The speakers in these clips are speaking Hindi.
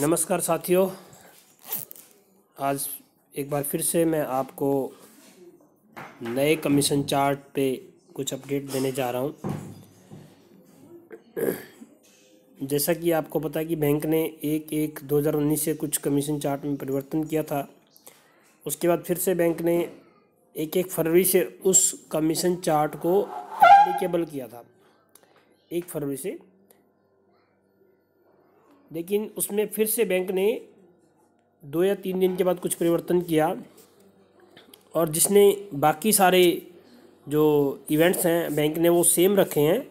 नमस्कार साथियों, आज एक बार फिर से मैं आपको नए कमीशन चार्ट पे कुछ अपडेट देने जा रहा हूँ। जैसा कि आपको पता है कि बैंक ने 1/1/2019 से कुछ कमीशन चार्ट में परिवर्तन किया था। उसके बाद फिर से बैंक ने 1 फरवरी से उस कमीशन चार्ट को एप्लीकेबल किया था 1 फरवरी से, लेकिन उसमें फिर से बैंक ने 2 या 3 दिन के बाद कुछ परिवर्तन किया और जिसने बाकी सारे जो इवेंट्स हैं बैंक ने वो सेम रखे हैं।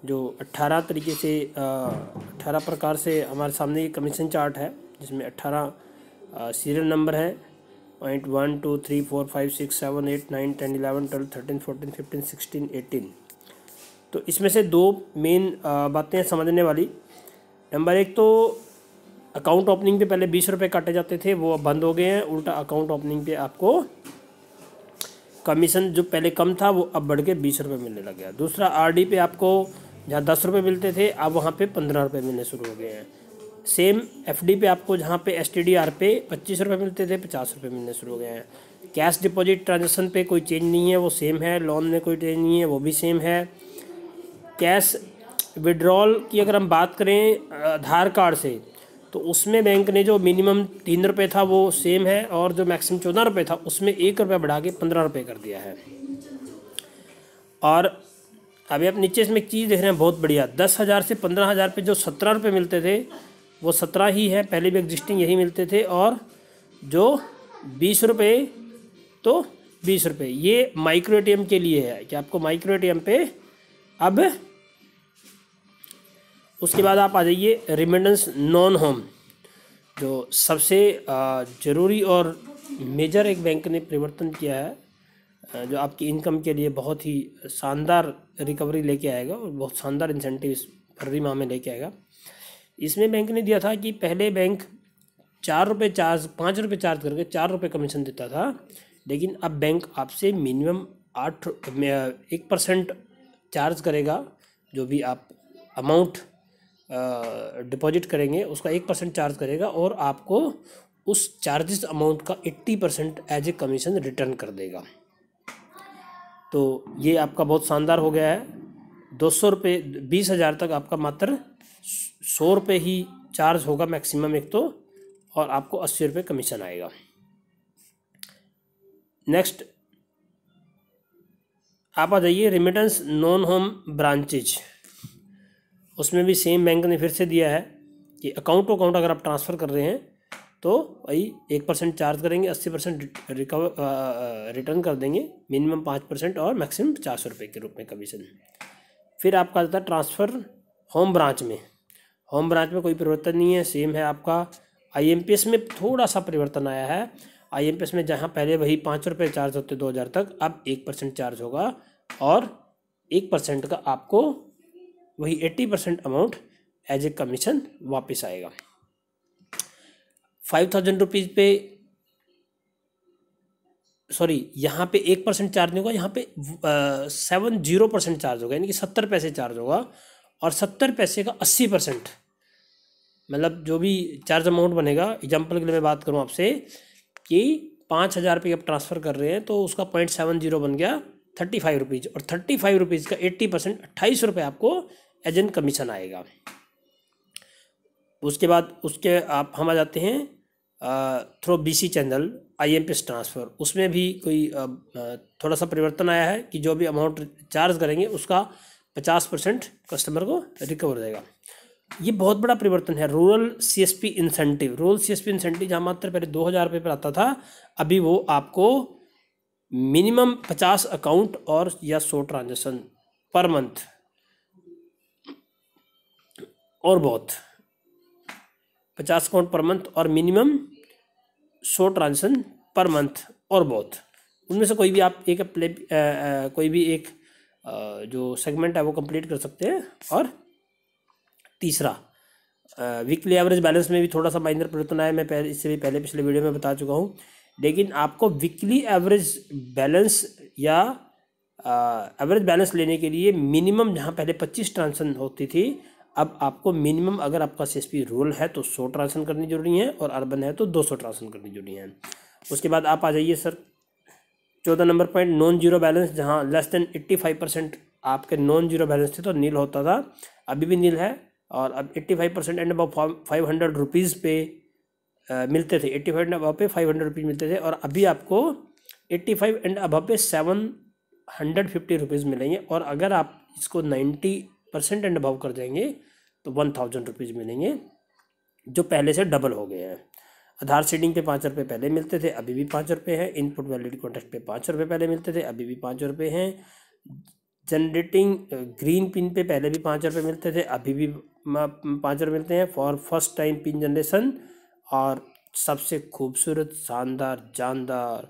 जो 18 तरीके से 18 प्रकार से हमारे सामने ये कमीशन चार्ट है, जिसमें 18 सीरियल नंबर है। 1 2 3 4 5 6 7 8 9 10 11 12 13 14 15 16 18। तो इसमें से दो मेन बातें समझने वाली। नंबर एक तो अकाउंट ओपनिंग पे पहले 20 रुपये काटे जाते थे, वो अब बंद हो गए हैं। उल्टा अकाउंट ओपनिंग पे आपको कमीशन जो पहले कम था वो अब बढ़ के 20 रुपये मिलने लग गया। दूसरा, आरडी पे आपको जहाँ 10 रुपये मिलते थे अब वहाँ पे 15 रुपये मिलने शुरू हो गए हैं। सेम एफडी पे आपको जहाँ पे एसटीडीआर पे 25 रुपये मिलते थे 50 रुपये मिलने शुरू हो गए हैं। कैश डिपॉजिट ट्रांजेक्शन पे कोई चेंज नहीं है, वो सेम है। लोन में कोई चेंज नहीं है, वो भी सेम है। कैश विड्रॉल की अगर हम बात करें आधार कार्ड से, तो उसमें बैंक ने जो मिनिमम 3 रुपये था वो सेम है, और जो मैक्सिमम 14 रुपये था उसमें 1 रुपये बढ़ा के 15 रुपये कर दिया है। और अभी आप नीचे इसमें एक चीज़ देख रहे हैं बहुत बढ़िया, 10,000 से 15,000 पे जो 17 रुपये मिलते थे वो 17 ही है, पहले भी एग्जिस्टिंग यही मिलते थे। और जो 20 रुपये तो 20 रुपये, ये माइक्रो एटीएम के लिए है कि आपको माइक्रो एटीएम पे अब। उसके बाद आप आ जाइए रिमिटेंस नॉन होम, जो सबसे ज़रूरी और मेजर एक बैंक ने परिवर्तन किया है, जो आपकी इनकम के लिए बहुत ही शानदार रिकवरी लेके आएगा और बहुत शानदार इंसेंटिव इस फरवरी माह में लेके आएगा। इसमें बैंक ने दिया था कि पहले बैंक 5 रुपये चार्ज करके 4 रुपये कमीशन देता था, लेकिन अब बैंक आपसे मिनिमम 1% चार्ज करेगा। जो भी आप अमाउंट डिपॉजिट करेंगे उसका 1% चार्ज करेगा, और आपको उस चार्जेस अमाउंट का 80% एज ए कमीशन रिटर्न कर देगा। तो ये आपका बहुत शानदार हो गया है। 200 रुपये 20,000 तक आपका मात्र 100 रुपये ही चार्ज होगा मैक्सिमम एक तो, और आपको 80 रुपये कमीशन आएगा। नेक्स्ट आप आ जाइए रिमिटेंस नॉन होम ब्रांचेज। उसमें भी सेम बैंक ने फिर से दिया है कि अकाउंट टू अकाउंट अगर आप ट्रांसफ़र कर रहे हैं तो वही 1% चार्ज करेंगे, 80% रिटर्न कर देंगे, मिनिमम 5% और मैक्सिमम 400 रुपये के रूप में कमीशन। फिर आपका आता है ट्रांसफ़र होम ब्रांच में। होम ब्रांच में कोई परिवर्तन नहीं है, सेम है आपका। आईएमपीएस में थोड़ा सा परिवर्तन आया है। आईएमपीएस में जहाँ पहले वही 5 रुपये चार्ज होते 2000 तक, अब 1% चार्ज होगा, और 1% का आपको वही 80% अमाउंट एज ए कमीशन वापस आएगा। 5,000 रुपीज़ पे यहाँ पे 1% चार्ज नहीं होगा, यहाँ पे 70% चार्ज होगा, यानी कि 70 पैसे चार्ज होगा, और 70 पैसे का 80%, मतलब जो भी चार्ज अमाउंट बनेगा। एग्जाम्पल के लिए मैं बात करूँ आपसे कि 5,000 रुपये आप ट्रांसफ़र कर रहे हैं तो उसका 0.70 बन गया 35 रुपीज़, और 35 रुपीज़ का 80% 28 रुपये आपको एजेंट कमीशन आएगा। उसके बाद हम आ जाते हैं through BC channel IMPS transfer. उसमें भी कोई थोड़ा सा परिवर्तन आया है कि जो भी अमाउंट चार्ज करेंगे उसका 50% कस्टमर को रिकवर देगा। ये बहुत बड़ा परिवर्तन है। रूरल सीएसपी इंसेंटिव जहाँ मात्र पहले 2,000 रुपये पर आता था, अभी वो आपको मिनिमम 50 अकाउंट और या 100 ट्रांजेक्शन पर मंथ, और बहुत 50 अकाउंट पर मंथ और मिनिमम 100 ट्रांजेक्शन पर मंथ, और बहुत उनमें से कोई भी आप कोई भी एक जो सेगमेंट है वो कंप्लीट कर सकते हैं। और तीसरा, वीकली एवरेज बैलेंस में भी थोड़ा सा माइनर परिवर्तन आया, मैं इससे भी पहले पिछले वीडियो में बता चुका हूँ। लेकिन आपको वीकली एवरेज बैलेंस या एवरेज बैलेंस लेने के लिए मिनिमम जहाँ पहले 25 ट्रांजेक्शन होती थी, अब आपको मिनिमम, अगर आपका CSP रूरल है तो 100 ट्रांजेक्शन करनी जरूरी है, और अर्बन है तो 200 ट्रांजेक्शन करनी जरूरी है। उसके बाद आप आ जाइए sir 14 number point, non zero balance, जहाँ लेस देन 85% आपके नॉन जीरो बैलेंस थे तो नील होता था, अभी भी नील है। और अब 85% एंड अब 500 रुपीज़ पे मिलते थे, 85 एंड अब पे 500 रुपीज़ मिलते थे, और अभी आपको 85 एंड अब पे 750 रुपीज़ मिलेंगे। और अगर आप इसको 90% एंड अबव कर देंगे तो 1000 रुपीज़ मिलेंगे, जो पहले से डबल हो गए हैं। आधार सीडिंग पे 5 रुपये पहले मिलते थे, अभी भी 5 रुपये हैं। इनपुट वैलिडिटी कॉन्टेस्ट पे 5 रुपये पहले मिलते थे, अभी भी 5 रुपये हैं। जनरेटिंग ग्रीन पिन पे पहले भी 5 रुपये मिलते थे, अभी भी 5 रुपये मिलते हैं for first time pin generation. और सबसे खूबसूरत, शानदार, जानदार,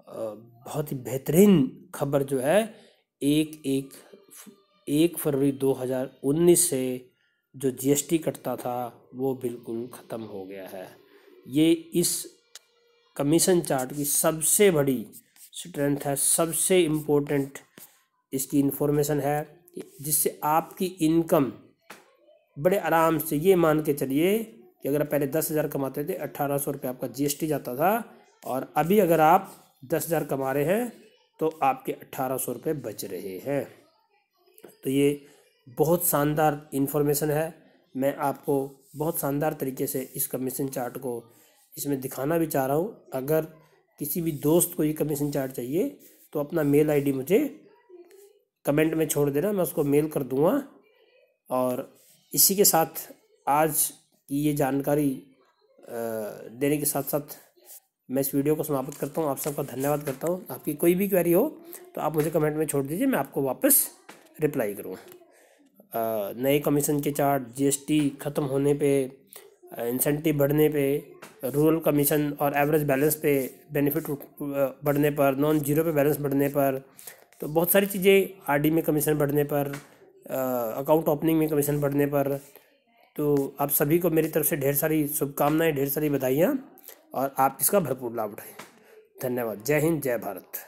बहुत ही बेहतरीन खबर जो है, 1 फरवरी 2019 से जो GST कटता था वो बिल्कुल ख़त्म हो गया है। ये इस कमीशन चार्ट की सबसे बड़ी स्ट्रेंथ है, सबसे इम्पोर्टेंट इसकी इन्फॉर्मेशन है, जिससे आपकी इनकम बड़े आराम से, ये मान के चलिए कि अगर आप पहले 10,000 कमाते थे, 1800 रुपये आपका GST जाता था, और अभी अगर आप 10,000 कमा रहे हैं तो आपके 1800 रुपये बच रहे हैं। तो ये बहुत शानदार इन्फॉर्मेशन है। मैं आपको बहुत शानदार तरीके से इस कमीशन चार्ट को इसमें दिखाना भी चाह रहा हूँ। अगर किसी भी दोस्त को ये कमीशन चार्ट चाहिए तो अपना मेल ID मुझे कमेंट में छोड़ देना, मैं उसको मेल कर दूँगा। और इसी के साथ आज की ये जानकारी देने के साथ साथ मैं इस वीडियो को समाप्त करता हूँ। आप सबका धन्यवाद करता हूँ। आपकी कोई भी क्वेरी हो तो आप मुझे कमेंट में छोड़ दीजिए, मैं आपको वापस रिप्लाई करूँगा। नए कमीशन के चार्ट, GST ख़त्म होने पे, इंसेंटिव बढ़ने पे, रूरल कमीशन और एवरेज बैलेंस पे बेनिफिट बढ़ने पर, नॉन जीरो पे बैलेंस बढ़ने पर, तो बहुत सारी चीज़ें, RD में कमीशन बढ़ने पर, अकाउंट ओपनिंग में कमीशन बढ़ने पर, तो आप सभी को मेरी तरफ से ढेर सारी शुभकामनाएं, ढेर सारी बधाइयाँ, और आप इसका भरपूर लाभ उठाएं। धन्यवाद। जय हिंद, जय भारत।